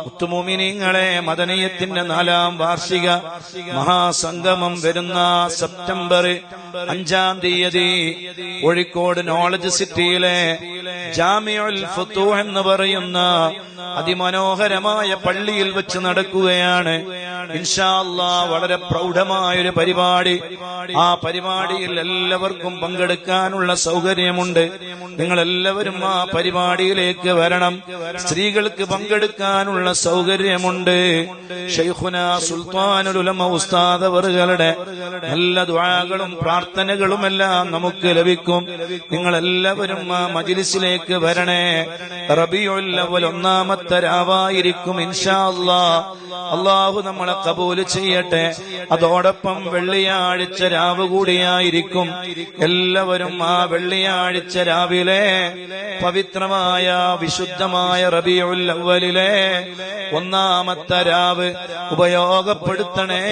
മുത്തുമോമിനീങ്ങളെ, മദനിയത്തിന്റെ 4ാം വാർഷിക മഹാസംഗമം വരുന്ന സെപ്റ്റംബർ 5-ാം തീയതി കോഴിക്കോട് നോളജ് സിറ്റിയിലെ ജാമിഉൽ ഫുതൂഹ് എന്ന് പറയുന്ന അതിമനോഹരമായ പള്ളിയിൽ വെച്ച് നടക്കുകയാണ്. ഇൻഷാ അല്ലാഹ് വളരെ പ്രൗഢമായൊരു പരിപാടി. ആ പരിപാടിയിൽ എല്ലാവർക്കും പങ്കെടുക്കാനുള്ള സൗകര്യമുണ്ട്. നിങ്ങളെല്ലാവരും ആ പരിപാടിയിലേക്ക് വരണം. സ്ത്രീകൾക്ക് പങ്കെടുക്കാനുള്ള സൗകര്യമുണ്ട്. ശൈഖുനാ സുൽത്താനുൽ ഉലമ ഉസ്താദ് അവറുകളുടെ നല്ല ദുആകളും പ്രാർത്ഥനകളുമെല്ലാം നമുക്ക് ലഭിക്കും. നിങ്ങളെല്ലാവരും ആ മജ്ലിസിലേക്ക് വരണേ. റബീഉൽ അവ്വൽ 1-ാമത്തെ രാവായിരിക്കും ഇൻഷാ അല്ലാഹ്. അല്ലാഹു നമ്മളെ കബൂൽ ചെയ്യട്ടെ. അതോടൊപ്പം വെള്ളിയാഴ്ച രാവ് കൂടിയായിരിക്കും. എല്ലാവരും ആ വെള്ളിയാഴ്ച രാവിലെ പവിത്രമായ വിശുദ്ധമായ റബീഉൽ അവ്വലിലെ 1-ാമത്തെ രാവ് ഉപയോഗപ്പെടുത്തണേ.